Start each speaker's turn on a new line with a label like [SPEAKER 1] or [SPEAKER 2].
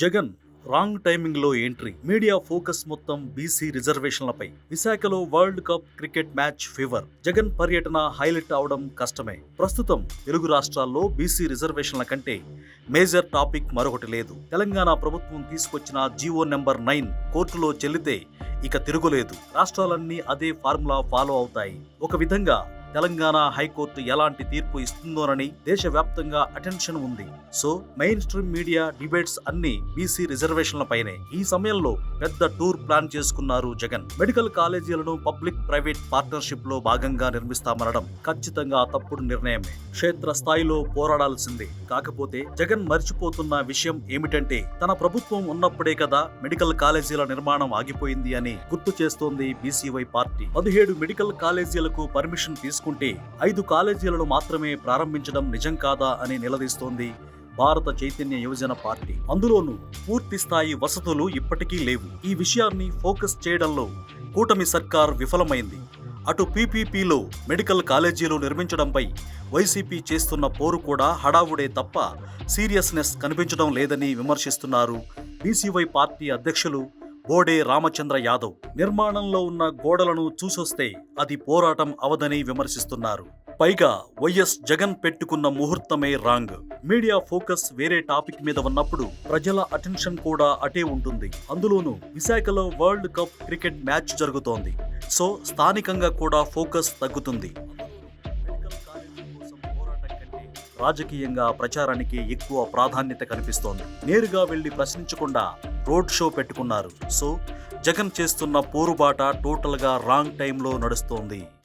[SPEAKER 1] Jagan wrong timing లో entry. Media focus మొత్తం BC రిజర్వేషన్లపై. విశాఖలో world cup cricket match fever. Jagan పర్యటన హైలైట్ అవడం కష్టమే. ప్రస్తుతం తెలుగు రాష్ట్రాల్లో బీసీ రిజర్వేషన్ల కంటే మేజర్ టాపిక్ మరొకటి లేదు. తెలంగాణ ప్రభుత్వం తీసుకొచ్చిన జీవో నెంబర్ 9 కోర్టులో చెల్లితే ఇక తిరుగులేదు. రాష్ట్రాలన్నీ అదే ఫార్ములా ఫాలో అవుతాయి. ఒక విధంగా తెలంగాణ హైకోర్టు ఎలాంటి తీర్పు ఇస్తుందోనని దేశవ్యాప్తంగా అటెన్షన్ ఉంది. So mainstream media debates అన్ని బీసీ రిజర్వేషన్లపైనే. ఈ సమయంలో పెద్ద టూర్ ప్లాన్ చేసుకున్నారు జగన్. మెడికల్ కాలేజీలను పబ్లిక్ ప్రైవేట్ పార్ట్నర్షిప్ లో భాగంగా నిర్మిస్తామనడం ఖచ్చితంగా తప్పుడు నిర్ణయమే. క్షేత్ర స్థాయిలో పోరాడాల్సిందే. కాకపోతే జగన్ మర్చిపోతున్న విషయం ఏమిటంటే తన ప్రభుత్వం ఉన్నప్పుడే కదా మెడికల్ కాలేజీల నిర్మాణం ఆగిపోయింది అని గుర్తు చేస్తోంది బీసీవై పార్టీ. 17 మెడికల్ కాలేజీలకు పర్మిషన్ తీసుకుంటే 5 కాలేజీలను మాత్రమే ప్రారంభించడం నిజం కాదా అని నిలదీస్తోంది భారత చైతన్య యువజన పార్టీ. అందులోనూ పూర్తి స్థాయి వసతులు ఇప్పటికీ లేవు. ఈ విషయాన్ని ఫోకస్ చేయడంలో కూటమి సర్కార్ విఫలమైంది. అటు పీపీపీలో మెడికల్ కాలేజీలు నిర్మించడంపై వైసీపీ చేస్తున్న పోరు కూడా హడావుడే తప్ప సీరియస్నెస్ కనిపించడం లేదని విమర్శిస్తున్నారు బీసీవై పార్టీ అధ్యక్షులు బోడే రామచంద్ర యాదవ్. నిర్మాణంలో ఉన్న గోడలను చూసొస్తే అది పోరాటం అవదని విమర్శిస్తున్నారు. పైగా వైఎస్ జగన్ పెట్టుకున్న ముహూర్తమే రాంగ్. మీడియా ఫోకస్ వేరే టాపిక్ మీద ఉన్నప్పుడు ప్రజల అటెన్షన్ కూడా అటే ఉంటుంది. అందులోనూ విశాఖలో వరల్డ్ కప్ క్రికెట్ మ్యాచ్ జరుగుతోంది. సో స్థానికంగా కూడా ఫోకస్ తగ్గుతుంది. రాజకీయంగా ప్రచారానికి ఎక్కువ ప్రాధాన్యత కనిపిస్తోంది. నేరుగా వెళ్లి ప్రశ్నించకుండా రోడ్ షో పెట్టుకున్నారు. సో జగన్ చేస్తున్న పోరుబాట టోటల్ గా రాంగ్ టైంలో నడుస్తోంది.